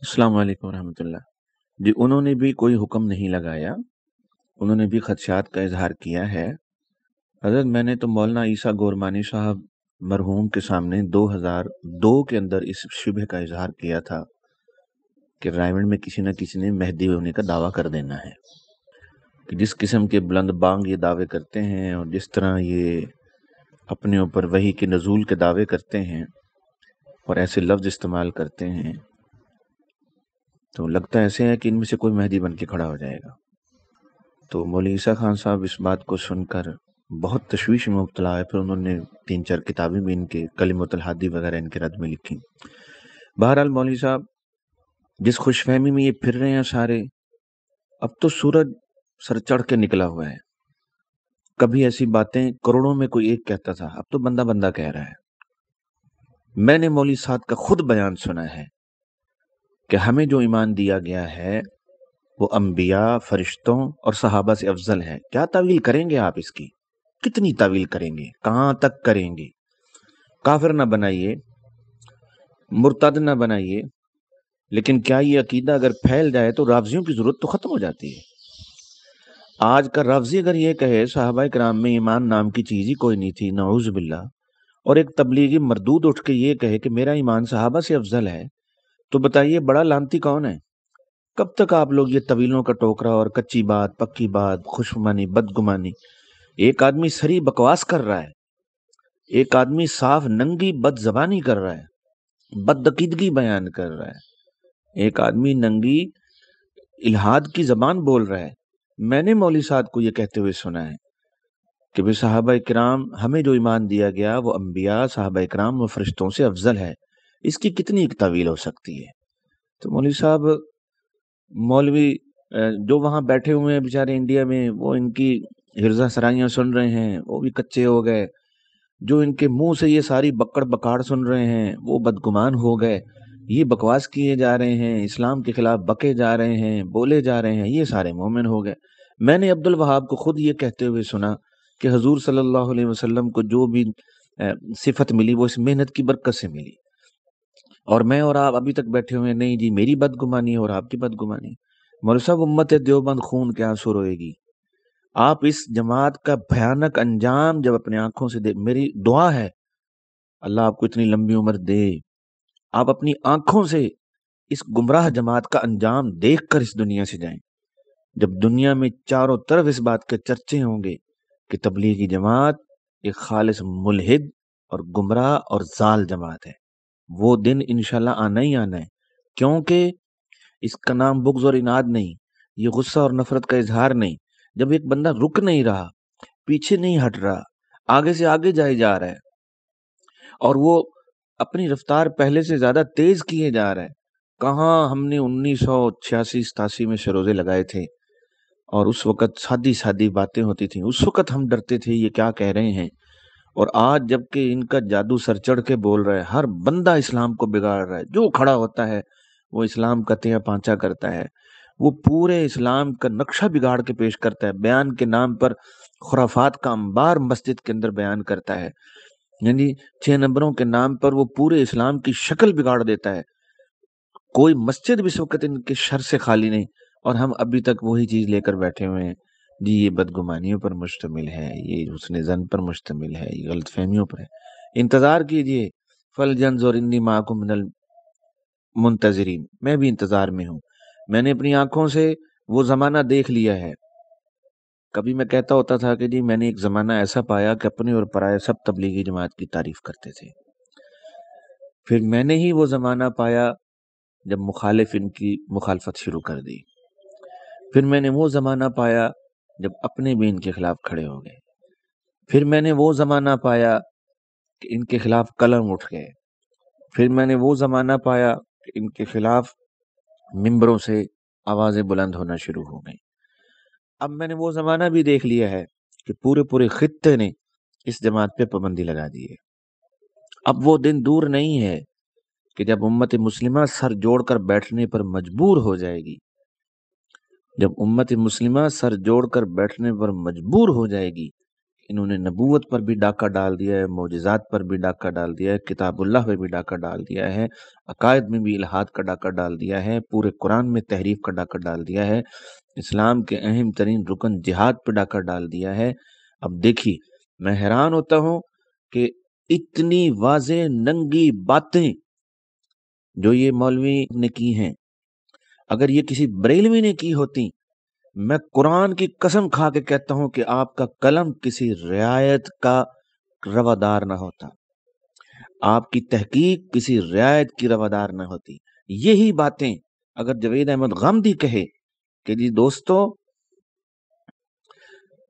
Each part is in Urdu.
السلام علیکم ورحمۃ اللہ۔ جی، انہوں نے بھی کوئی حکم نہیں لگایا، انہوں نے بھی خدشات کا اظہار کیا ہے۔ حضرت میں نے تو مولانا عیسیٰ گورمانی صاحب مرحوم کے سامنے 2002 کے اندر اس شبہ کا اظہار کیا تھا کہ رائمنڈ میں کسی نہ کسی نے مہدی ہونے کا دعویٰ کر دینا ہے، کہ جس قسم کے بلند بانگ یہ دعوے کرتے ہیں اور جس طرح یہ اپنے اوپر وحی کے نزول کے دعوے کرتے ہیں اور ایسے لفظ استعمال کرتے ہیں، تو لگتا ایسے ہے کہ ان میں سے کوئی مہدی بن کے کھڑا ہو جائے گا۔ تو مولوی عیسیٰ خان صاحب اس بات کو سن کر بہت تشویش میں مبتلا ہے، پھر انہوں نے 3-4 کتابیں بھی ان کے کلمۃ الحادی وغیرہ ان کے رد میں لکھی۔ بہرحال مولوی صاحب جس خوش فہمی میں یہ پھر رہے ہیں سارے، اب تو سورج سر چڑھ کے نکلا ہوا ہے۔ کبھی ایسی باتیں کروڑوں میں کوئی ایک کہتا تھا، اب تو بندہ بندہ کہہ رہا ہے۔ میں نے مولوی صاحب کا خود بیان سنا ہے کہ ہمیں جو ایمان دیا گیا ہے وہ انبیاء، فرشتوں اور صحابہ سے افضل ہے۔ کیا تعویل کریں گے آپ اس کی؟ کتنی تعویل کریں گے؟ کہاں تک کریں گے؟ کافر نہ بنائیے، مرتد نہ بنائیے، لیکن کیا یہ عقیدہ اگر پھیل جائے تو رافضیوں کی ضرورت تو ختم ہو جاتی ہے۔ آج کا رافضی اگر یہ کہے صحابہ کرام میں ایمان نام کی چیز ہی کوئی نہیں تھی، نعوذ باللہ، اور ایک تبلیغی مردود اٹھ کے یہ کہے کہ میرا ایمان صحابہ سے افضل ہے، تو بتائیے بڑا لعنتی کون ہے؟ کب تک آپ لوگ یہ طویلوں کا ٹوکرا اور کچی بات، پکی بات، خوشگمانی، بدگمانی؟ ایک آدمی سری بکواس کر رہا ہے، ایک آدمی صاف ننگی بد زبانی کر رہا ہے، بد عقیدگی بیان کر رہا ہے، ایک آدمی ننگی الہاد کی زبان بول رہا ہے۔ میں نے مولوی صاحب کو یہ کہتے ہوئے سنا ہے کہ بھئی صحابہ کرام، ہمیں جو ایمان دیا گیا وہ انبیاء، صحابہ کرام و فرشتوں سے افضل ہے۔ اس کی کتنی ایک تعویل ہو سکتی ہے؟ تو مولوی صاحب، مولوی جو وہاں بیٹھے ہوئے ہیں بیچارے انڈیا میں، وہ ان کی ہرزہ سرائیاں سن رہے ہیں، وہ بھی کچے ہو گئے۔ جو ان کے منہ سے یہ ساری بکڑ بکاڑ سن رہے ہیں وہ بدگمان ہو گئے۔ یہ بکواس کیے جا رہے ہیں، اسلام کے خلاف بکے جا رہے ہیں، بولے جا رہے ہیں، یہ سارے مومن ہو گئے۔ میں نے عبد الوہاب کو خود یہ کہتے ہوئے سنا کہ حضور صلی اللہ علیہ وسلم کو جو بھی صفت ملی وہ اس محنت کی برکت سے ملی، اور میں اور آپ ابھی تک بیٹھے ہوئے ہیں، نہیں جی میری بدگمانی ہے اور آپ کی بدگمانی۔ مولوی صاحب، امت دیوبند خون کے آنسو روئے گی۔ آپ اس جماعت کا بھیانک انجام جب اپنے آنکھوں سے میری دعا ہے اللہ آپ کو اتنی لمبی عمر دے، آپ اپنی آنکھوں سے اس گمراہ جماعت کا انجام دیکھ کر اس دنیا سے جائیں۔ جب دنیا میں چاروں طرف اس بات کے چرچے ہوں گے کہ تبلیغی جماعت ایک خالص ملحد اور گمراہ اور ضال جماعت ہے، وہ دن انشاءاللہ آنا ہی آنا ہے۔ کیونکہ اس کا نام بغض اور اناد نہیں، یہ غصہ اور نفرت کا اظہار نہیں۔ جب ایک بندہ رک نہیں رہا، پیچھے نہیں ہٹ رہا، آگے سے آگے جائے جا رہا ہے، اور وہ اپنی رفتار پہلے سے زیادہ تیز کیے جا رہا ہے۔ کہاں ہم نے 1986-87 میں شروزے لگائے تھے اور اس وقت سادی سادی باتیں ہوتی تھیں، اس وقت ہم ڈرتے تھے یہ کیا کہہ رہے ہیں، اور آج جب کہ ان کا جادو سر چڑھ کے بول رہا ہے، ہر بندہ اسلام کو بگاڑ رہا ہے، جو کھڑا ہوتا ہے وہ اسلام کا تیا پانچا کرتا ہے، وہ پورے اسلام کا نقشہ بگاڑ کے پیش کرتا ہے، بیان کے نام پر خرافات کا انبار مسجد کے اندر بیان کرتا ہے، یعنی 6 نمبروں کے نام پر وہ پورے اسلام کی شکل بگاڑ دیتا ہے۔ کوئی مسجد بھی اس وقت ان کے شر سے خالی نہیں، اور ہم ابھی تک وہی چیز لے کر بیٹھے ہوئے ہیں۔ جی یہ بدگمانیوں پر مشتمل ہے، یہ حسن ظن پر مشتمل ہے، یہ غلط فہمیوں پر ہے۔ انتظار کیجئے، فَلْيَنْظُرْ إِنِّي مَعَكُمْ مِنَ الْمُنتَظِرِينَ، میں بھی انتظار میں ہوں۔ میں نے اپنی آنکھوں سے وہ زمانہ دیکھ لیا ہے۔ کبھی میں کہتا ہوتا تھا کہ جی میں نے ایک زمانہ ایسا پایا کہ اپنے اور پرائے سب تبلیغی جماعت کی تعریف کرتے تھے۔ پھر میں نے ہی وہ زمانہ پایا جب مخالف ان کی مخالفت شروع کر دی۔ پھر میں نے وہ زمانہ پایا جب اپنے بھی ان کے خلاف کھڑے ہو گئے۔ پھر میں نے وہ زمانہ پایا کہ ان کے خلاف قلم اٹھ گئے۔ پھر میں نے وہ زمانہ پایا کہ ان کے خلاف ممبروں سے آوازیں بلند ہونا شروع ہو گئیں۔ اب میں نے وہ زمانہ بھی دیکھ لیا ہے کہ پورے خطے نے اس جماعت پہ پابندی لگا دی ہے۔ اب وہ دن دور نہیں ہے کہ جب امت مسلمہ سر جوڑ کر بیٹھنے پر مجبور ہو جائے گی، جب امت مسلمہ سر جوڑ کر بیٹھنے پر مجبور ہو جائے گی انہوں نے نبوت پر بھی ڈاکہ ڈال دیا ہے، معجزات پر بھی ڈاکہ ڈال دیا ہے، کتاب اللہ پہ بھی ڈاکہ ڈال دیا ہے، عقائد میں بھی الحاد کا ڈاکہ ڈال دیا ہے، پورے قرآن میں تحریف کا ڈاکہ ڈال دیا ہے، اسلام کے اہم ترین رکن جہاد پہ ڈاکہ ڈال دیا ہے۔ اب دیکھیے، میں حیران ہوتا ہوں کہ اتنی واضح ننگی باتیں جو یہ مولوی نے کی ہیں، اگر یہ کسی بریلوی نے کی ہوتی، میں قرآن کی قسم کھا کے کہتا ہوں کہ آپ کا قلم کسی رعایت کا روادار نہ ہوتا، آپ کی تحقیق کسی رعایت کی روادار نہ ہوتی۔ یہی باتیں اگر جاوید احمد غامدی کہے کہ جی دوستو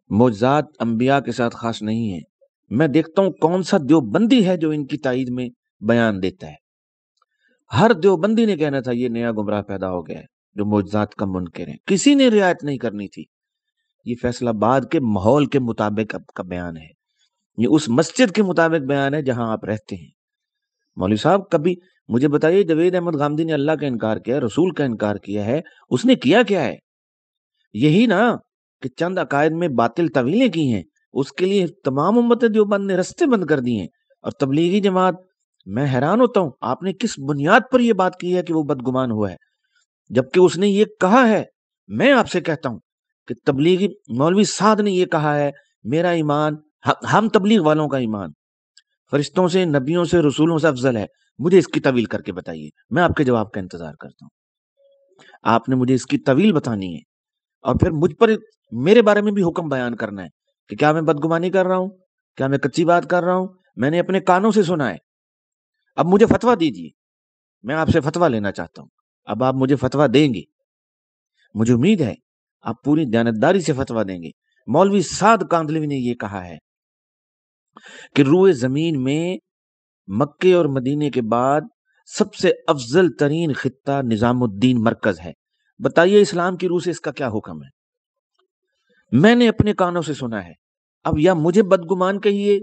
معجزات انبیاء کے ساتھ خاص نہیں ہیں، میں دیکھتا ہوں کون سا دیوبندی ہے جو ان کی تائید میں بیان دیتا ہے۔ ہر دیوبندی نے کہنا تھا یہ نیا گمراہ پیدا ہو گیا ہے جو معجزات کا منکر ہے، کسی نے رعایت نہیں کرنی تھی۔ یہ فیصل آباد کے ماحول کے مطابق کا بیان ہے، یہ اس مسجد کے مطابق بیان ہے جہاں آپ رہتے ہیں۔ مولوی صاحب کبھی مجھے بتائیے، جاوید احمد غامدی نے اللہ کا انکار کیا ہے، رسول کا انکار کیا ہے، اس نے کیا کیا ہے؟ یہی نا کہ چند عقائد میں باطل طویلیں کی ہیں، اس کے لیے تمام امت دیوبند نے رستے بند کر دیے ہیں۔ اور تبلیغی جماعت، میں حیران ہوتا ہوں آپ نے کس بنیاد پر یہ بات کی ہے کہ وہ بدگمان ہوا ہے، جبکہ اس نے یہ کہا ہے۔ میں آپ سے کہتا ہوں کہ تبلیغی مولوی سعد نے یہ کہا ہے، میرا ایمان، ہم تبلیغ والوں کا ایمان فرشتوں سے، نبیوں سے، رسولوں سے افضل ہے۔ مجھے اس کی طویل کر کے بتائیے، میں آپ کے جواب کا انتظار کرتا ہوں۔ آپ نے مجھے اس کی طویل بتانی ہے اور پھر مجھ پر میرے بارے میں بھی حکم بیان کرنا ہے کہ کیا میں بدگمانی کر رہا ہوں، کیا میں کچی بات کر رہا ہوں۔ میں نے اپنے کانوں سے سنا ہے، اب مجھے فتویٰ دیجیے، میں آپ سے فتویٰ لینا چاہتا ہوں۔ اب آپ مجھے فتویٰ دیں گے، مجھے امید ہے آپ پوری دیانتداری سے فتویٰ دیں گے۔ مولوی سعد کاندھلوی نے یہ کہا ہے کہ روئے زمین میں مکے اور مدینے کے بعد سب سے افضل ترین خطہ نظام الدین مرکز ہے۔ بتائیے اسلام کی روح سے اس کا کیا حکم ہے؟ میں نے اپنے کانوں سے سنا ہے، اب یا مجھے بدگمان کہیے،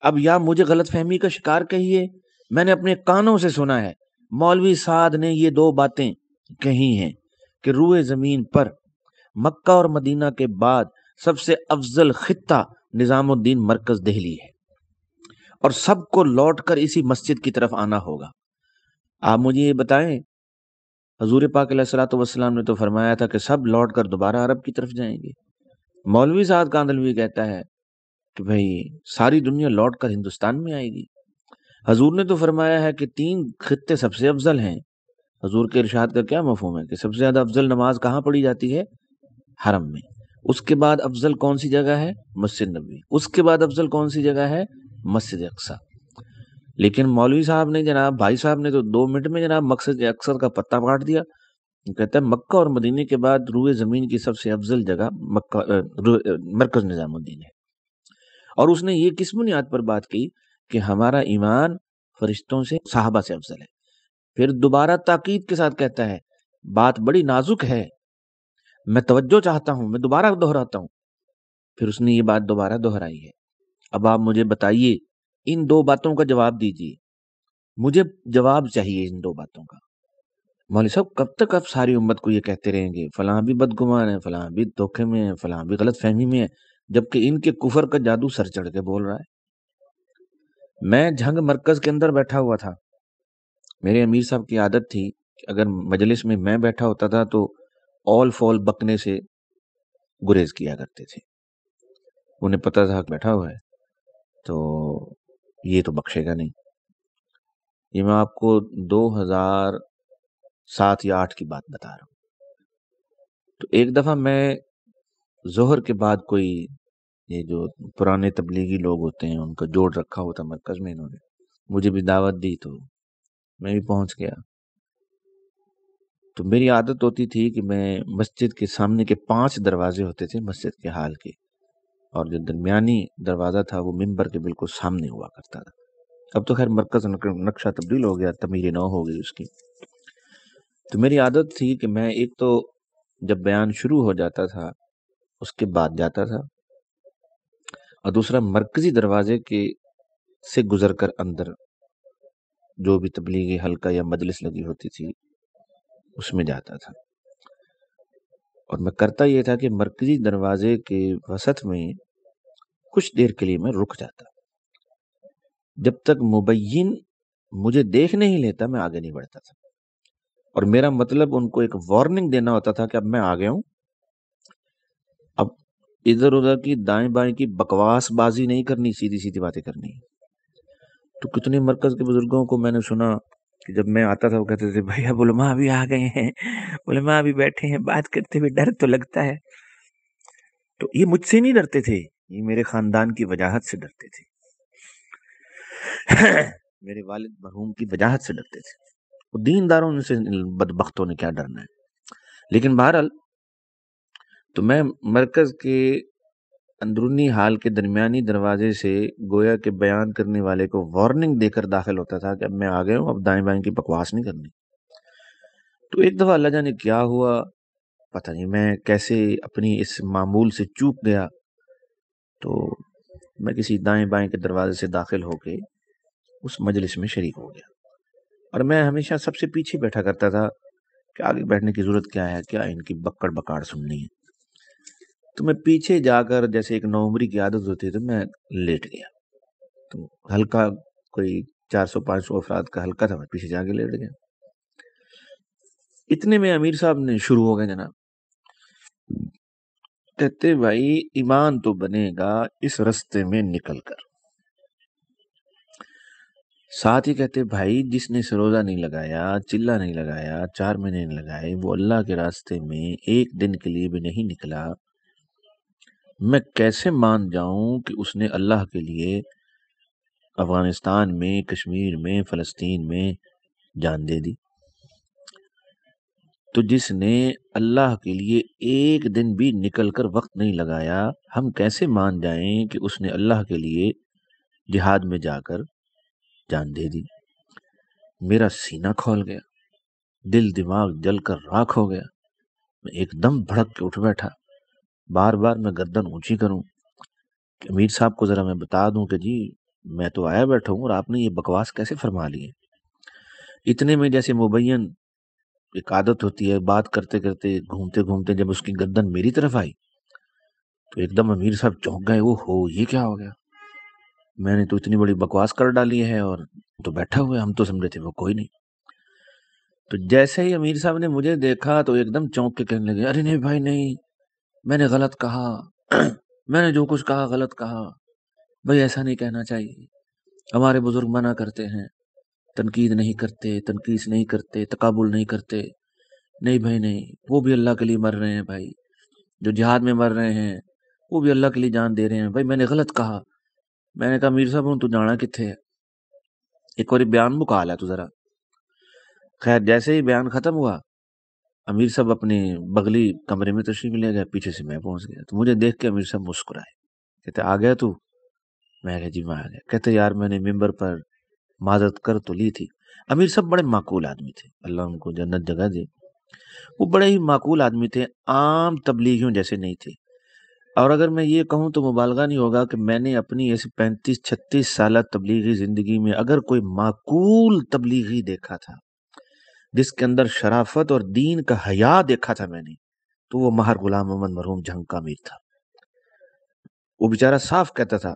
اب یا مجھے غلط فہمی کا شکار کہیے، میں نے اپنے کانوں سے سنا ہے۔ مولوی سعد نے یہ دو باتیں کہی ہیں کہ روئے زمین پر مکہ اور مدینہ کے بعد سب سے افضل خطہ نظام الدین مرکز دہلی ہے، اور سب کو لوٹ کر اسی مسجد کی طرف آنا ہوگا۔ آپ مجھے یہ بتائیں، حضور پاک علیہ الصلوۃ والسلام نے تو فرمایا تھا کہ سب لوٹ کر دوبارہ عرب کی طرف جائیں گے۔ مولوی سعد کاندھلوی کہتا ہے کہ بھئی ساری دنیا لوٹ کر ہندوستان میں آئے گی۔ حضور نے تو فرمایا ہے کہ 3 خطے سب سے افضل ہیں۔ حضور کے ارشاد کا کیا مفہوم ہے کہ سب سے زیادہ افضل نماز کہاں پڑھی جاتی ہے؟ حرم میں۔ اس کے بعد افضل کون سی جگہ ہے؟ مسجد نبوی۔ اس کے بعد افضل کون سی جگہ ہے؟ مسجد اقصی۔ لیکن مولوی صاحب نے، جناب بھائی صاحب نے تو 2 منٹ میں جناب مسجد اقصی کا پتہ کاٹ دیا۔ کہتا ہے مکہ اور مدینے کے بعد روئے زمین کی سب سے افضل جگہ مرکز نظام الدین ہے۔ اور اس نے یہ کس بنیاد پر بات کی کہ ہمارا ایمان فرشتوں سے، صحابہ سے افضل ہے۔ پھر دوبارہ تاکید کے ساتھ کہتا ہے بات بڑی نازک ہے، میں توجہ چاہتا ہوں، میں دوبارہ دہراتا ہوں۔ پھر اس نے یہ بات دوبارہ دہرائی ہے۔ اب آپ مجھے بتائیے، ان 2 باتوں کا جواب دیجیے، مجھے جواب چاہیے ان 2 باتوں کا۔ مولوی صاحب کب تک آپ ساری امت کو یہ کہتے رہیں گے فلاں بھی بدگمان ہے، فلاں بھی دھوکے میں ہے، فلاں بھی غلط فہمی میں ہے، جبکہ ان کے کفر کا جادو سر چڑھ کے بول رہا ہے۔ میں جھنگ مرکز کے اندر بیٹھا ہوا تھا، میرے امیر صاحب کی عادت تھی کہ اگر مجلس میں میں بیٹھا ہوتا تھا تو اول فول بکنے سے گریز کیا کرتے تھے، انہیں پتہ تھا کہ بیٹھا ہوا ہے تو یہ تو بخشے گا نہیں۔ یہ میں آپ کو 2007 یا 8 کی بات بتا رہا ہوں۔ تو ایک دفعہ میں ظہر کے بعد، کوئی یہ جو پرانے تبلیغی لوگ ہوتے ہیں ان کا جوڑ رکھا ہوتا مرکز میں، انہوں نے مجھے بھی دعوت دی تو میں بھی پہنچ گیا۔ تو میری عادت ہوتی تھی کہ میں مسجد کے سامنے کے 5 دروازے ہوتے تھے مسجد کے حال کے، اور جو درمیانی دروازہ تھا وہ ممبر کے بالکل سامنے ہوا کرتا تھا۔ اب تو خیر مرکز نقشہ تبدیل ہو گیا، تعمیر نو ہو گئی اس کی۔ تو میری عادت تھی کہ میں ایک تو جب بیان شروع ہو جاتا تھا اس کے بعد جاتا تھا، اور دوسرا مرکزی دروازے کے سے گزر کر اندر جو بھی تبلیغی حلقہ یا مجلس لگی ہوتی تھی اس میں جاتا تھا۔ اور میں کرتا یہ تھا کہ مرکزی دروازے کے وسط میں کچھ دیر کے لیے میں رک جاتا، جب تک مبین مجھے دیکھ نہیں لیتا میں آگے نہیں بڑھتا تھا، اور میرا مطلب ان کو ایک وارننگ دینا ہوتا تھا کہ اب میں آ گیا ہوں، اب ادھر ادھر کی دائیں بائیں کی بکواس بازی نہیں کرنی، سیدھی سیدھی باتیں کرنی۔ تو کتنے مرکز کے بزرگوں کو میں نے سنا کہ جب میں آتا تھا وہ کہتے تھے بھائی اب علماء بھی آ گئے ہیں، علماء بھی بیٹھے ہیں، بات کرتے ہوئے ڈر تو لگتا ہے۔ تو یہ مجھ سے نہیں ڈرتے تھے، یہ میرے خاندان کی وجاہت سے ڈرتے تھے، میرے والد مرحوم کی وجاہت سے ڈرتے تھے۔ وہ دینداروں سے بدبختوں نے کیا ڈرنا ہے۔ لیکن بہرحال تو میں مرکز کے اندرونی حال کے درمیانی دروازے سے گویا کہ بیان کرنے والے کو وارننگ دے کر داخل ہوتا تھا کہ اب میں آ گیا ہوں، اب دائیں بائیں کی بکواس نہیں کرنی۔ تو ایک دفعہ اللہ جانے کیا ہوا، پتہ نہیں میں کیسے اپنی اس معمول سے چوک گیا، تو میں کسی دائیں بائیں کے دروازے سے داخل ہو کے اس مجلس میں شریک ہو گیا، اور میں ہمیشہ سب سے پیچھے بیٹھا کرتا تھا کہ آگے بیٹھنے کی ضرورت کیا ہے، کیا ان کی بکڑ بکاڑ سننی ہے۔ تو میں پیچھے جا کر جیسے ایک نوعمری کی عادت ہوتی ہے تو میں لیٹ گیا، تو ہلکا کوئی 400-500 افراد کا ہلکا تھا، میں پیچھے جا کے لیٹ گیا۔ اتنے میں امیر صاحب نے شروع ہو گئے جناب، کہتے بھائی ایمان تو بنے گا اس رستے میں نکل کر، ساتھ ہی کہتے بھائی جس نے سروزہ نہیں لگایا، چلہ نہیں لگایا، 4 مہینے نہیں لگائے، وہ اللہ کے راستے میں ایک دن کے لیے بھی نہیں نکلا، میں کیسے مان جاؤں کہ اس نے اللہ کے لیے افغانستان میں، کشمیر میں، فلسطین میں جان دے دی۔ تو جس نے اللہ کے لیے ایک دن بھی نکل کر وقت نہیں لگایا، ہم کیسے مان جائیں کہ اس نے اللہ کے لیے جہاد میں جا کر جان دے دی۔ میرا سینہ کھول گیا، دل دماغ جل کر راکھ ہو گیا، میں ایک دم بھڑک کے اٹھ بیٹھا، بار بار میں گردن اونچی کروں کہ امیر صاحب کو ذرا میں بتا دوں کہ جی میں تو آیا بیٹھا ہوں اور آپ نے یہ بکواس کیسے فرما لی ہے۔ اتنے میں جیسے مبین ایک عادت ہوتی ہے، بات کرتے کرتے گھومتے گھومتے جب اس کی گردن میری طرف آئی تو ایک دم امیر صاحب چونک گئے، وہ ہو یہ کیا ہو گیا، میں نے تو اتنی بڑی بکواس کر ڈالی ہے اور تو بیٹھا ہوا ہے، ہم تو سمجھے تھے وہ کوئی نہیں۔ تو جیسے ہی امیر صاحب نے مجھے دیکھا تو ایک دم چونک کے کہنے لگے ارے نہیں بھائی نہیں، میں نے غلط کہا، میں نے جو کچھ کہا غلط کہا، بھائی ایسا نہیں کہنا چاہیے، ہمارے بزرگ منع کرتے ہیں، تنقید نہیں کرتے، تنقیص نہیں کرتے، تقابل نہیں کرتے، نہیں بھائی نہیں، وہ بھی اللہ کے لیے مر رہے ہیں بھائی، جو جہاد میں مر رہے ہیں وہ بھی اللہ کے لیے جان دے رہے ہیں، بھائی میں نے غلط کہا۔ میں نے کہا امیر صاحب ہوں تو جانا کتنے ہے، ایک باری بیان مکا لا تو ذرا۔ خیر جیسے ہی بیان ختم ہوا امیر صاحب اپنے بغلی کمرے میں تشریف لے گئے، پیچھے سے میں پہنچ گیا، تو مجھے دیکھ کے امیر صاحب مسکرائے، کہتے آ گیا تو؟ میں کہا جی میں آ گیا۔ کہتے یار میں نے ممبر پر معذرت کر تو لی تھی۔ امیر صاحب بڑے معقول آدمی تھے، اللہ ان کو جنت جگہ دے، وہ بڑے ہی معقول آدمی تھے، عام تبلیغیوں جیسے نہیں تھے، اور اگر میں یہ کہوں تو مبالغہ نہیں ہوگا کہ میں نے اپنی ایسی 35-36 سالہ تبلیغی زندگی میں اگر کوئی معقول تبلیغی دیکھا تھا جس کے اندر شرافت اور دین کا حیا دیکھا تھا میں نے، تو وہ ماہر غلام محمد مرحوم جھنگ کا امیر تھا۔ وہ بیچارہ صاف کہتا تھا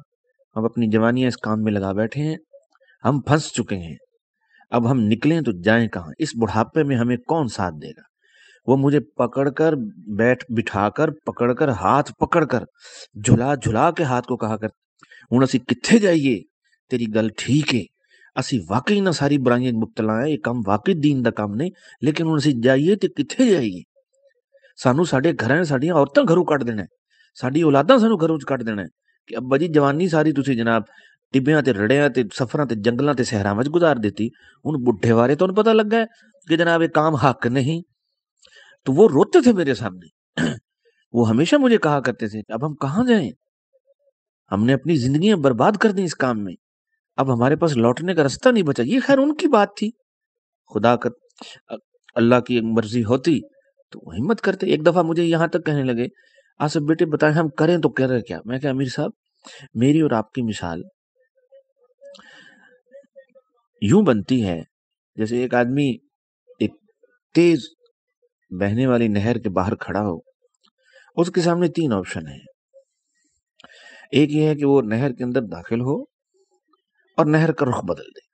ہم اپنی جوانیاں اس کام میں لگا بیٹھے ہیں، ہم پھنس چکے ہیں، اب ہم نکلیں تو جائیں کہاں، اس بڑھاپے میں ہمیں کون ساتھ دے گا۔ وہ مجھے پکڑ کر بٹھا کر پکڑ کر ہاتھ پکڑ کر جھلا جھلا کے ہاتھ کو کہا کر ہوں اسی کتھے جائیے، تیری گل ٹھیک ہے، اسی واقعی نہ ساری برائیاں مبتلا ہیں، یہ کام واقعی دین دا کام نہیں، لیکن ہوں اسی جائیے تے کتھے جائیے، سانو ساڈے گھراں ساڈیاں عورتاں گھروں کٹ دینا ہے، ساڈی اولاداں سانو گھروں چ کٹ دینا ہے کہ ابا جی جوانی ساری تسی جناب ٹبیاں تے رڑیاں تے سفراں تے جنگلاں تے صحراں وچ گزار دیتی، ہن بڈھے بارے تو پتہ لگا ہے کہ جناب یہ کام حق نہیں۔ تو وہ روتے تھے میرے سامنے، وہ ہمیشہ مجھے کہا کرتے تھے اب ہم کہاں جائیں، ہم نے اپنی زندگیاں برباد کر دی اس کام میں، اب ہمارے پاس لوٹنے کا راستہ نہیں بچا۔ یہ خیر ان کی بات تھی، خدا کا اللہ کی مرضی ہوتی تو وہ ہمت کرتے۔ ایک دفعہ مجھے یہاں تک کہنے لگے آصف بیٹے بتائیں ہم کریں تو کریں کیا۔ میں کہا امیر صاحب میری اور آپ کی مثال یوں بنتی ہے جیسے ایک آدمی ایک تیز بہنے والی نہر کے باہر کھڑا ہو، اس کے سامنے 3 آپشن ہیں، ایک یہ ہے کہ وہ نہر کے اندر داخل ہو اور نہر کا رخ بدل دے.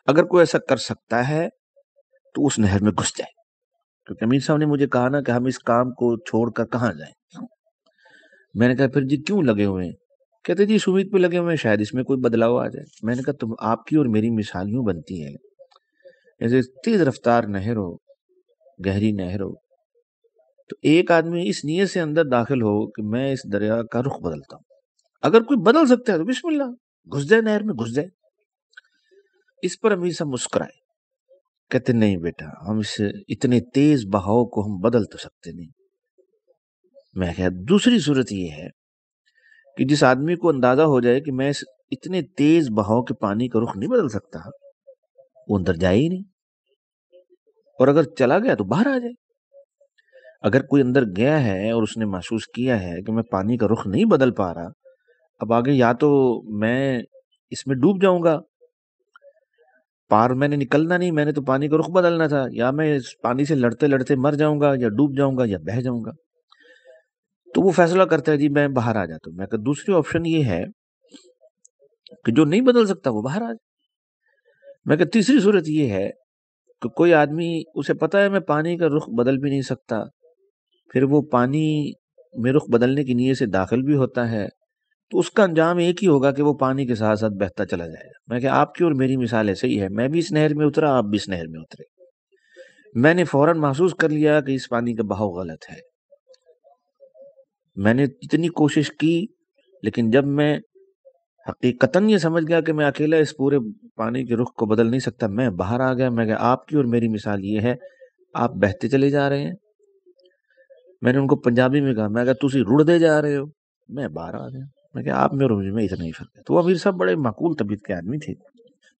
اگر کوئی ایسا کر سکتا ہے تو اس نہر میں گھس جائے. کیونکہ امیر صاحب نے مجھے کہا نا کہ ہم اس کام کو چھوڑ کر کہاں جائیں. میں نے کہا پھر جی کیوں لگے ہوئے ہیں؟ کہتے جی اس امید پہ لگے ہوئے ہیں شاید اس میں کوئی بدلاؤ آ جائے. میں نے کہا تم آپ کی اور میری مثال یوں بنتی ہے جیسے تیز رفتار نہر ہو، گہری نہر ہو، تو ایک آدمی اس نیت سے اندر داخل ہو کہ میں اس دریا کا رخ بدلتا ہوں. اگر کوئی بدل سکتا ہے تو بسم اللہ، گھس جائے نہر میں، گھس جائے. اس پر امیر صاحب مسکرائے، کہتے نہیں بیٹا، ہم اس اتنے تیز بہاؤ کو ہم بدل تو سکتے نہیں. میں کہا دوسری صورت یہ ہے کہ جس آدمی کو اندازہ ہو جائے کہ میں اس اتنے تیز بہاؤ کے پانی کا رخ نہیں بدل سکتا، وہ اندر جائے ہی نہیں، اور اگر چلا گیا تو باہر آ جائے. اگر کوئی اندر گیا ہے اور اس نے محسوس کیا ہے کہ میں پانی کا رخ نہیں بدل پا رہا، اب آگے یا تو میں اس میں ڈوب جاؤں گا، پار میں نے نکلنا نہیں، میں نے تو پانی کا رخ بدلنا تھا، یا میں اس پانی سے لڑتے لڑتے مر جاؤں گا، یا ڈوب جاؤں گا، یا بہہ جاؤں گا. تو وہ فیصلہ کرتا ہے جی میں باہر آ جاتا ہوں. میں کہا دوسری آپشن یہ ہے کہ جو نہیں بدل سکتا وہ باہر آ جائے. میں کہا تیسری صورت یہ ہے کہ کوئی آدمی اسے پتا ہے میں پانی کا رخ بدل بھی نہیں سکتا، پھر وہ پانی میں رخ بدلنے کی نیت سے داخل بھی ہوتا ہے، تو اس کا انجام ایک ہی ہوگا کہ وہ پانی کے ساتھ ساتھ بہتا چلا جائے گا. میں کہا آپ کی اور میری مثال ایسے ہی ہے، میں بھی اس نہر میں اترا، آپ بھی اس نہر میں اترے. میں نے فوراً محسوس کر لیا کہ اس پانی کا بہاؤ غلط ہے. میں نے اتنی کوشش کی، لیکن جب میں حقیقتاً یہ سمجھ گیا کہ میں اکیلا اس پورے پانی کے رخ کو بدل نہیں سکتا، میں باہر آ گیا. میں کہا آپ کی اور میری مثال یہ ہے، آپ بہتے چلے جا رہے ہیں. میں نے ان کو پنجابی میں کہا، میں کہا تسی رڑ دے جا رہے ہو. میں باہر آ گیا. میں کہا آپ میں اور مجھ میں اتنا ہی فرق ہے. تو وہ امیر صاحب بڑے معقول طبیعت کے آدمی تھے.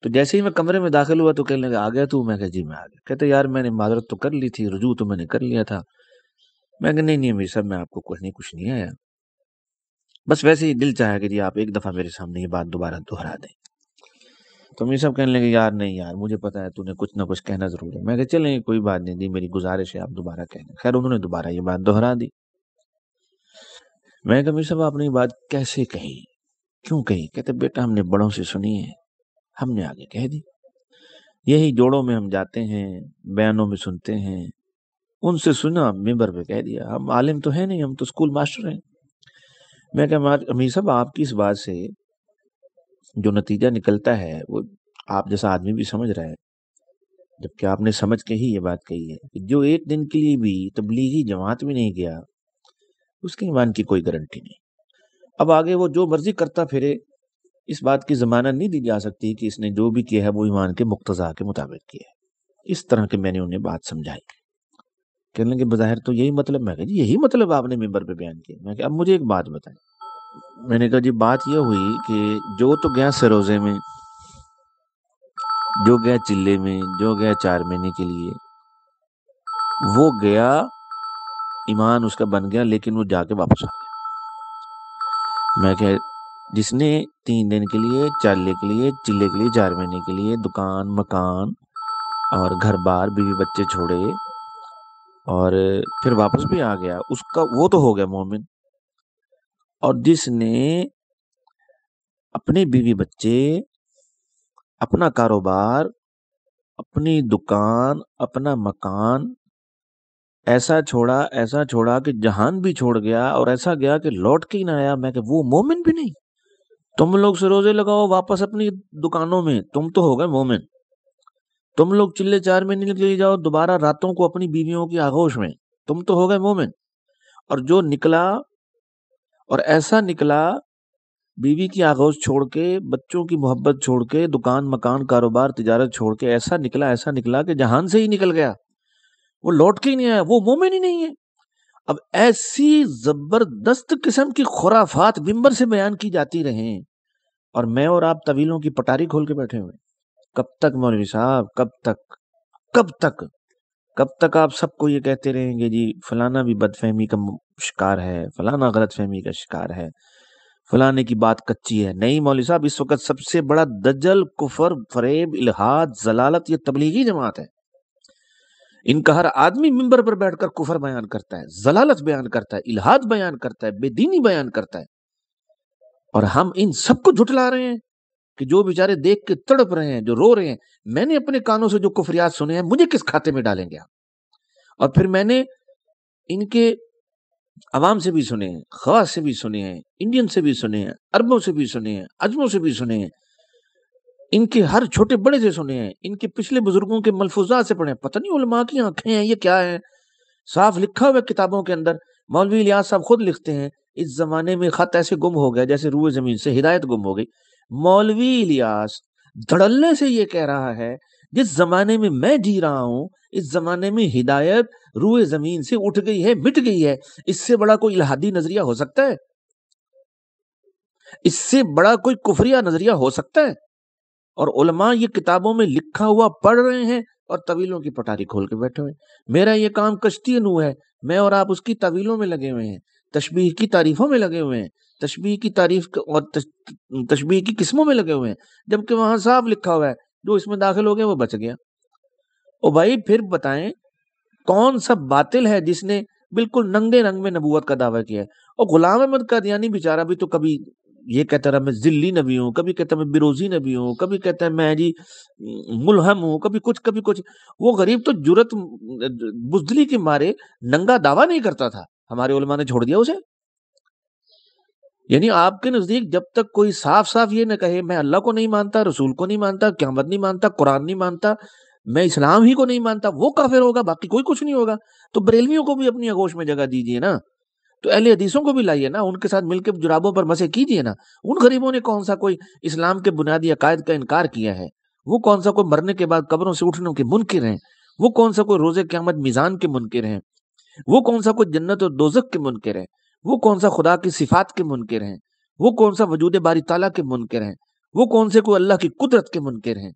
تو جیسے ہی میں کمرے میں داخل ہوا تو کہنے لگا آ گیا تو؟ میں کہا جی میں آ گیا. کہتے یار میں نے معذرت تو کر لی تھی، رجوع تو میں نے کر لیا تھا. میں کہا نہیں امیر صاحب میں آپ کو کچھ نہیں آیا، بس ویسے ہی دل چاہا کہ جی آپ ایک دفعہ میرے سامنے یہ بات دوبارہ دہرا دیں. تو امیر صاحب کہنے لگے یار نہیں یار، مجھے پتا ہے تو نے کچھ نہ کچھ کہنا ضرور ہے. میں کہا چلیں کوئی بات نہیں جی، میری گزارش ہے آپ دوبارہ کہنا. خیر انہوں نے دوبارہ یہ بات دہرا دی. میں کہا امیر صاحب آپ نے یہ بات کیسے کہی، کیوں کہی؟ کہتے بیٹا ہم نے بڑوں سے سنی ہے، ہم نے آگے کہہ دی. یہی جوڑوں میں ہم جاتے ہیں، بیانوں میں سنتے ہیں، ان سے سنا ممبر پہ کہہ دیا. ہم عالم تو ہیں نہیں، ہم تو اسکول ماسٹر ہیں. میں کہا امیر صاحب آپ کی اس بات سے جو نتیجہ نکلتا ہے وہ آپ جیسا آدمی بھی سمجھ رہا ہے، جبکہ آپ نے سمجھ کے ہی یہ بات کہی ہے کہ جو ایک دن کے لیے بھی تبلیغی جماعت میں نہیں گیا اس کے ایمان کی کوئی گارنٹی نہیں. اب آگے وہ جو مرضی کرتا پھرے، اس بات کی ضمانت نہیں دی جا سکتی کہ اس نے جو بھی کیا ہے وہ ایمان کے مقتضا کے مطابق کیا ہے. اس طرح کے میں نے انہیں بات سمجھائی. کہنے لگے بظاہر تو یہی مطلب. میں کہا جی یہی مطلب آپ نے ممبر پہ بیان کیا. میں کہا اب مجھے ایک بات بتائیں. میں نے کہا جی بات یہ ہوئی کہ جو تو گیا سروزے میں، جو گیا چلے میں، جو گیا 4 مہینے کے لیے، وہ گیا ایمان اس کا بن گیا، لیکن وہ جا کے واپس آ گیا. میں کہ جس نے 3 دن کے لیے، چلے کے لیے 4 مہینے کے لیے دکان مکان اور گھر بار بیوی بچے چھوڑے اور پھر واپس بھی آ گیا، اس کا وہ تو ہو گیا مومن. اور جس نے اپنے بیوی بچے، اپنا کاروبار، اپنی دکان، اپنا مکان ایسا چھوڑا کہ جہان بھی چھوڑ گیا، اور ایسا گیا کہ لوٹ کے ہی نہ آیا، میں کہ وہ مومن بھی نہیں. تم لوگ سے روزے لگاؤ واپس اپنی دکانوں میں، تم تو ہو گئے مومن. تم لوگ چلے 4 مہینے کے لیے جاؤ دوبارہ راتوں کو اپنی بیویوں کی آغوش میں، تم تو ہو گئے مومن. اور جو نکلا اور ایسا نکلا، بیوی کی آغوش چھوڑ کے، بچوں کی محبت چھوڑ کے، دکان مکان کاروبار تجارت چھوڑ کے ایسا نکلا کہ جہان سے ہی نکل گیا، وہ لوٹ کے ہی نہیں آیا، وہ مومن ہی نہیں ہے. اب ایسی زبردست قسم کی خرافات ممبر سے بیان کی جاتی رہیں اور میں اور آپ طویلوں کی پٹاری کھول کے بیٹھے ہوئے. کب تک مولوی صاحب، کب تک آپ سب کو یہ کہتے رہیں گے جی فلانا بھی بد فہمی کا شکار ہے، فلانا غلط فہمی کا شکار ہے، فلانے کی بات کچی ہے. نہیں مولوی صاحب، اس وقت سب سے بڑا دجل، کفر، فریب، الہاد، ضلالت یہ تبلیغی جماعت ہے. ان کا ہر آدمی منبر پر بیٹھ کر کفر بیان کرتا ہے، ضلالت بیان کرتا ہے، الہاد بیان کرتا ہے، بے دینی بیان کرتا ہے، اور ہم ان سب کو جھٹلا رہے ہیں کہ جو بیچارے دیکھ کے تڑپ رہے ہیں، جو رو رہے ہیں۔ میں نے اپنے کانوں سے جو کفریات سنے ہیں، مجھے کس کھاتے میں ڈالیں گے آپ؟ اور پھر میں نے ان کے عوام سے بھی سنے ہیں، خواص سے بھی سنے ہیں، انڈین سے بھی سنے ہیں، عربوں سے بھی سنے ہیں، عجموں سے بھی سنے ہیں، ان کے ہر چھوٹے بڑے سے سنے ہیں، ان کے پچھلے بزرگوں کے ملفوظات سے پڑھے ہیں۔ پتہ نہیں علماء کی آنکھیں ہیں یہ کیا ہے؟ صاف لکھا ہوا کتابوں کے اندر، مولوی الیاس صاحب خود لکھتے ہیں اس زمانے میں خط ایسے گم ہو گیا جیسے روئے زمین سے ہدایت گم ہو گئی۔ مولوی الیاس دھڑلے سے یہ کہہ رہا ہے جس زمانے میں میں جی رہا ہوں اس زمانے میں ہدایت روئے زمین سے اٹھ گئی ہے، مٹ گئی ہے۔ اس سے بڑا کوئی الہادی نظریہ ہو سکتا ہے؟ اس سے بڑا کوئی کفریہ نظریہ ہو سکتا ہے؟ اور علماء یہ کتابوں میں لکھا ہوا پڑھ رہے ہیں اور طویلوں کی پٹاری کھول کے بیٹھے ہوئے ہیں۔ میرا یہ کام کشتی نو ہے، میں اور آپ اس کی طویلوں میں لگے ہوئے ہیں، تشبیہ کی تعریفوں میں لگے ہوئے ہیں، تشبیہ کی تعریف اور تشبیہ کی قسموں میں لگے ہوئے ہیں، جبکہ وہاں صاف لکھا ہوا ہے جو اس میں داخل ہو گیا وہ بچ گیا۔ او بھائی پھر بتائیں کون سا باطل ہے جس نے بالکل ننگے رنگ میں نبوت کا دعویٰ کیا ہے؟ اور غلام احمد قادیانی بیچارہ بھی تو کبھی یہ کہتا رہا میں ذلی نبی ہوں، کبھی کہتا میں بروزی نبی ہوں، کبھی کہتا ہے میں جی ملہم ہوں، کبھی کچھ۔ وہ غریب تو جرت بزدلی کے مارے ننگا دعویٰ نہیں کرتا تھا، ہمارے علماء نے چھوڑ دیا اسے۔ یعنی آپ کے نزدیک جب تک کوئی صاف صاف یہ نہ کہے میں اللہ کو نہیں مانتا، رسول کو نہیں مانتا، قیامت نہیں مانتا، قرآن نہیں مانتا، میں اسلام ہی کو نہیں مانتا، وہ کافر ہوگا، باقی کوئی کچھ نہیں ہوگا۔ تو بریلویوں کو بھی اپنی آغوش میں جگہ دیجیے نا، تو اہل حدیثوں کو بھی لائیے نا، ان کے ساتھ مل کے جرابوں پر مسے کیجیے نا۔ ان غریبوں نے کون سا کوئی اسلام کے بنیادی عقائد کا انکار کیا ہے؟ وہ کون سا کوئی مرنے کے بعد قبروں سے اٹھنے کے منکر ہیں؟ وہ کون سا کوئی روز قیامت میزان کے منکر ہیں؟ وہ کون سا کوئی جنت اور دوزخ کے منکر ہیں؟ وہ کون سا خدا کی صفات کے منکر ہیں؟ وہ کون سا وجود باری تعالیٰ کے منکر ہیں؟ وہ کون سے کوئی اللہ کی قدرت کے منکر ہیں؟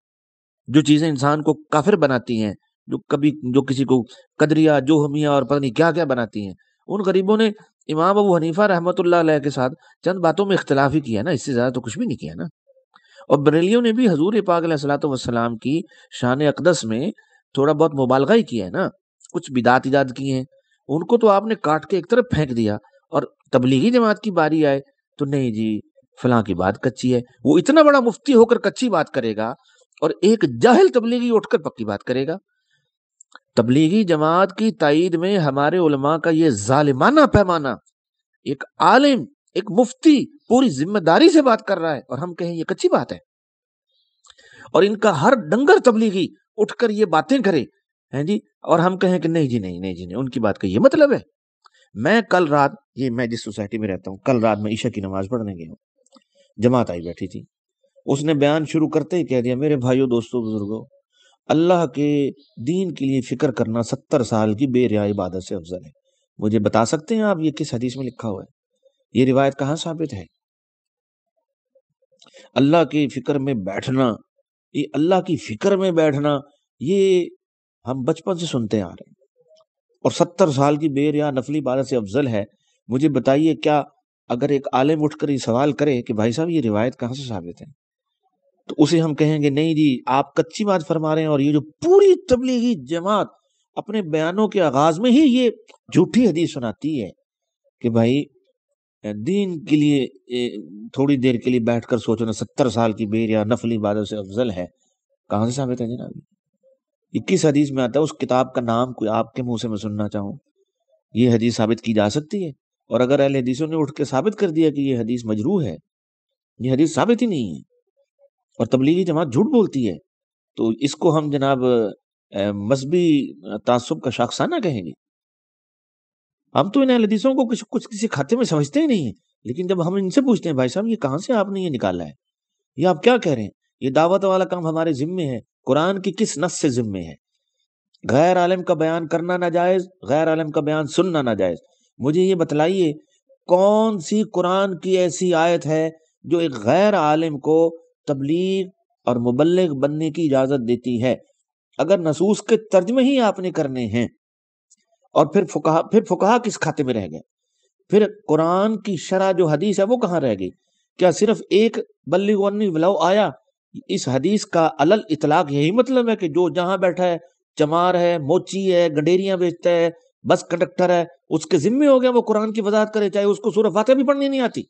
جو چیزیں انسان کو کافر بناتی ہیں، جو کسی کو قدریہ، جوہمیہ اور پتہ نہیں کیا کیا بناتی ہیں۔ ان غریبوں نے امام ابو حنیفہ رحمۃ اللہ علیہ کے ساتھ چند باتوں میں اختلاف ہی کیا نا، اس سے زیادہ تو کچھ بھی نہیں کیا نا۔ اور بریلیوں نے بھی حضور پاک علیہ الصلوۃ والسلام کی شان اقدس میں تھوڑا بہت مبالغہ ہی کیا ہے نا، کچھ بدعت ایجاد کی ہیں، ان کو تو آپ نے کاٹ کے ایک طرف پھینک دیا۔ اور تبلیغی جماعت کی باری آئے تو نہیں جی فلاں کی بات کچی ہے، وہ اتنا بڑا مفتی ہو کر کچی بات کرے گا اور ایک جاہل تبلیغی اٹھ کر پکی بات کرے گا۔ تبلیغی جماعت کی تائید میں ہمارے علماء کا یہ ظالمانہ پیمانہ، ایک عالم، ایک مفتی پوری ذمہ داری سے بات کر رہا ہے اور ہم کہیں یہ کچی بات ہے، اور ان کا ہر ڈنگر تبلیغی اٹھ کر یہ باتیں کرے ہیں جی، اور ہم کہیں کہ نہیں جی نہیں ان کی بات کا یہ مطلب ہے۔ میں کل رات، یہ میں جس سوسائٹی میں رہتا ہوں، کل رات میں عشاء کی نماز پڑھنے گیا ہوں، جماعت آئی بیٹھی تھی، اس نے بیان شروع کرتے ہی کہہ دیا میرے بھائیوں دوستوں بزرگوں، اللہ کے دین کے لیے فکر کرنا 70 سال کی بے ریا عبادت سے افضل ہے۔ مجھے بتا سکتے ہیں آپ یہ کس حدیث میں لکھا ہوا ہے؟ یہ روایت کہاں ثابت ہے؟ اللہ کی فکر میں بیٹھنا، یہ اللہ کی فکر میں بیٹھنا یہ ہم بچپن سے سنتے آ رہے ہیں، اور 70 سال کی بے ریا نفلی عبادت سے افضل ہے۔ مجھے بتائیے کیا اگر ایک عالم اٹھ کر یہ سوال کرے کہ بھائی صاحب یہ روایت کہاں سے ثابت ہے، تو اسے ہم کہیں گے نہیں جی آپ کچی بات فرما رہے ہیں، اور یہ جو پوری تبلیغی جماعت اپنے بیانوں کے آغاز میں ہی یہ جھوٹی حدیث سناتی ہے کہ بھائی دین کے لیے تھوڑی دیر کے لیے بیٹھ کر سوچنا 70 سال کی بے ریا نفلی عبادت سے افضل ہے، کہاں سے ثابت ہے جناب؟ 21 حدیث میں آتا ہے، اس کتاب کا نام کوئی آپ کے منہ سے میں سننا چاہوں، یہ حدیث ثابت کی جا سکتی ہے؟ اور اگر اہل حدیثوں نے اٹھ کے ثابت کر دیا کہ یہ حدیث مجروح ہے، یہ حدیث ثابت ہی نہیں ہے، اور تبلیغی جماعت جھوٹ بولتی ہے، تو اس کو ہم جناب مذہبی تعصب کا شاخسانہ کہیں گے؟ ہم تو ان اہل حدیثوں کو کچھ کسی کھاتے میں سمجھتے ہی نہیں ہیں، لیکن جب ہم ان سے پوچھتے ہیں بھائی صاحب یہ کہاں سے آپ نے یہ نکالا ہے، یہ آپ کیا کہہ رہے ہیں، یہ دعوت والا کام ہمارے ذمے ہے، قرآن کی کس نص سے ذمے ہے؟ غیر عالم کا بیان کرنا ناجائز، غیر عالم کا بیان سننا ناجائز۔ مجھے یہ بتلائیے کون سی قرآن کی ایسی آیت ہے جو ایک غیر عالم کو تبلیغ اور مبلغ بننے کی اجازت دیتی ہے؟ اگر نصوص کے ترجمے ہی آپ نے کرنے ہیں، اور پھر فقہا کس کھاتے میں رہ گئے؟ پھر قرآن کی شرح جو حدیث ہے وہ کہاں رہ گئی؟ کیا صرف ایک بلغوا انی ولو آیا، اس حدیث کا علل اطلاق یہی مطلب ہے کہ جو جہاں بیٹھا ہے چمار ہے، موچی ہے، گڈیریاں بیچتا ہے، بس کنڈکٹر ہے، اس کے ذمے ہو گیا وہ قرآن کی وضاحت کرے، چاہے اس کو سورہ فاتحہ بھی پڑھنی نہیں آتی۔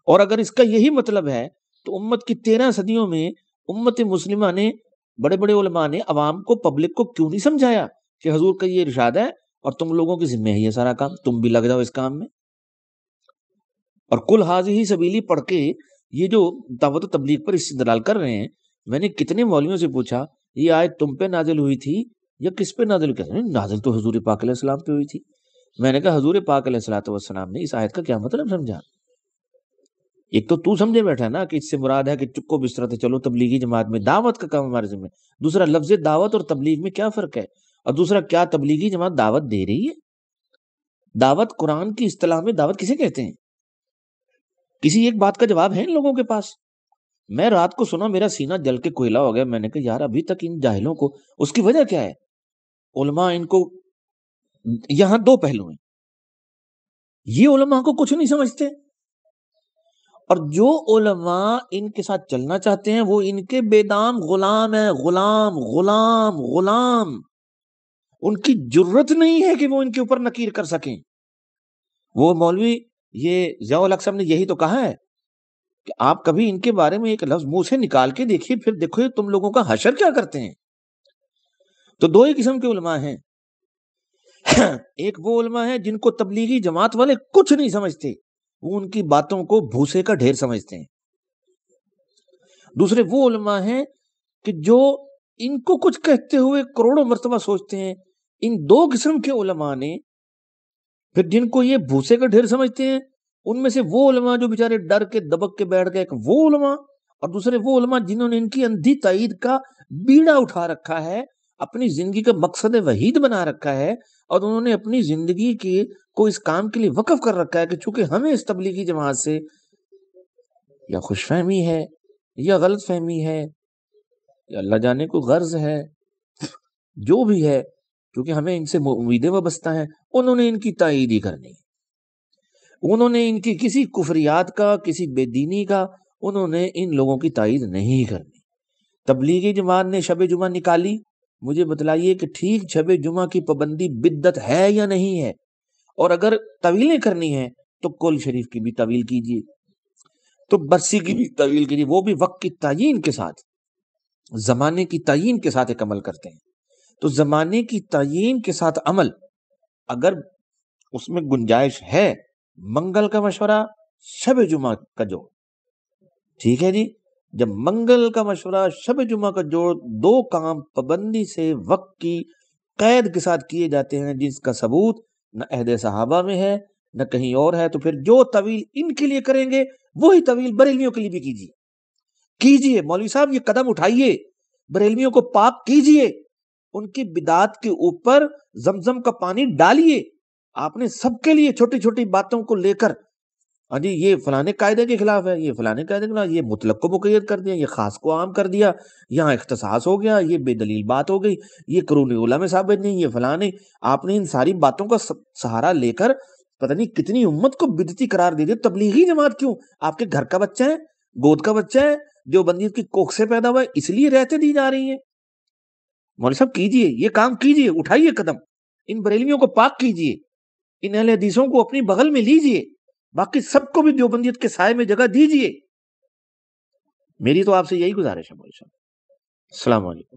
اور اگر اس کا یہی مطلب ہے تو امت کی 13 صدیوں میں امت مسلمہ نے، بڑے بڑے علماء نے عوام کو، پبلک کو کیوں نہیں سمجھایا کہ حضور کا یہ ارشاد ہے اور تم لوگوں کے ذمہ ہے یہ سارا کام، تم بھی لگ جاؤ اس کام میں۔ اور کل حاضی سبیلی پڑھ کے یہ جو دعوت و تبلیغ پر استدلال کر رہے ہیں، میں نے کتنے مولویوں سے پوچھا یہ آیت تم پہ نازل ہوئی تھی یا کس پہ نازل ہوئی؟ کہتے ہیں نازل تو حضور پاک علیہ السلام پہ ہوئی تھی۔ میں نے کہا حضور پاک علیہ الصلوۃ والسلام نے اس آیت کا کیا مطلب سمجھا؟ ایک تو سمجھے بیٹھا نا کہ اس سے مراد ہے کہ چکو بستر چلو تبلیغی جماعت میں، دعوت کا کام ہمارے ذمہ۔ دوسرا لفظ دعوت اور تبلیغ میں کیا فرق ہے؟ اور دوسرا کیا تبلیغی جماعت دعوت دے رہی ہے؟ دعوت قرآن کی اصطلاح میں دعوت کسے کہتے ہیں؟ کسی ایک بات کا جواب ہے ان لوگوں کے پاس؟ میں رات کو سنا میرا سینہ جل کے کوئلہ ہو گیا، میں نے کہا یار ابھی تک ان جاہلوں کو، اس کی وجہ کیا ہے؟ علماء ان کو، یہاں دو پہلو ہیں، یہ علماء کو کچھ نہیں سمجھتے، اور جو علماء ان کے ساتھ چلنا چاہتے ہیں وہ ان کے بے دام غلام ہیں، غلام غلام غلام، ان کی جرت نہیں ہے کہ وہ ان کے اوپر نکیر کر سکیں۔ وہ مولوی یہ ضیاء الحق صاحب نے یہی تو کہا ہے کہ آپ کبھی ان کے بارے میں ایک لفظ منہ سے نکال کے دیکھیے، پھر دیکھو تم لوگوں کا حشر کیا کرتے ہیں۔ تو دو ہی قسم کے علماء ہیں، ایک وہ علماء ہیں جن کو تبلیغی جماعت والے کچھ نہیں سمجھتے، وہ ان کی باتوں کو بھوسے کا ڈھیر سمجھتے ہیں۔ دوسرے وہ علماء ہیں کہ جو ان کو کچھ کہتے ہوئے کروڑوں مرتبہ سوچتے ہیں۔ ان دو قسم کے علماء نے پھر جن کو یہ بھوسے کا ڈھیر سمجھتے ہیں، ان میں سے وہ علماء جو بیچارے ڈر کے دبک کے بیٹھ گئے، وہ علماء، اور دوسرے وہ علماء جنہوں نے ان کی اندھی تائید کا بیڑا اٹھا رکھا ہے، اپنی زندگی کا مقصد وحید بنا رکھا ہے، اور انہوں نے اپنی زندگی کو اس کام کے لیے وقف کر رکھا ہے کہ چونکہ ہمیں اس تبلیغی جماعت سے یا خوش فہمی ہے یا غلط فہمی ہے یا اللہ جانے کو غرض ہے، جو بھی ہے، کیونکہ ہمیں ان سے امیدیں وابستہ ہیں، انہوں نے ان کی تائید ہی کرنی ہے۔ انہوں نے ان کی کسی کفریات کا، کسی بے دینی کا، انہوں نے ان لوگوں کی تائید نہیں کرنی۔ تبلیغی جماعت نے شب جمعہ نکالی، مجھے بتلائیے کہ ٹھیک شب جمعہ کی پابندی بدعت ہے یا نہیں ہے؟ اور اگر طویلیں کرنی ہیں تو کل شریف کی بھی طویل کیجیے، تو برسی کی بھی طویل کیجیے، وہ بھی وقت کی تعیین کے ساتھ، زمانے کی تعیین کے ساتھ ایک عمل کرتے ہیں۔ تو زمانے کی تعیین کے ساتھ عمل، اگر اس میں گنجائش ہے، منگل کا مشورہ، شب جمعہ کا جوڑ، ٹھیک ہے جی، جب منگل کا مشورہ، شب جمعہ کا جوڑ، دو کام پابندی سے وقت کی قید کے ساتھ کیے جاتے ہیں، جس کا ثبوت نہ عہد صحابہ میں ہے نہ کہیں اور ہے، تو پھر جو طویل ان کے لیے کریں گے وہی طویل بریلویوں کے لیے بھی کیجیے۔ مولوی صاحب یہ قدم اٹھائیے، بریلویوں کو پاک کیجیے، ان کی بدعات کے اوپر زمزم کا پانی ڈالیے۔ آپ نے سب کے لیے چھوٹی چھوٹی باتوں کو لے کر، ہاں جی یہ فلانے قاعدے کے خلاف ہے، یہ فلانے قاعدے کے خلاف، یہ مطلق کو مقید کر دیا، یہ خاص کو عام کر دیا، یہاں اختصاص ہو گیا، یہ بے دلیل بات ہو گئی، یہ قرون اولیٰ میں ثابت نہیں، یہ فلانے۔ آپ نے ان ساری باتوں کا سہارا لے کر پتہ نہیں کتنی امت کو بدعتی قرار دے دیا۔ تبلیغی جماعت کیوں؟ آپ کے گھر کا بچہ ہے، گود کا بچہ ہے، جو بندیت کی کوکھ سے پیدا ہوا ہے، اس لیے رہتے دی جا رہی ہیں۔ مولوی صاحب کیجئے، یہ کام کیجئے، اٹھائیے قدم، ان بریلویوں کو پاک کیجئے، ان اہل حدیثوں کو اپنی بغل میں لیجئے، باقی سب کو بھی دیوبندیت کے سائے میں جگہ دیجئے۔ میری تو آپ سے یہی گزارش ہے مولوی صاحب۔ السلام علیکم۔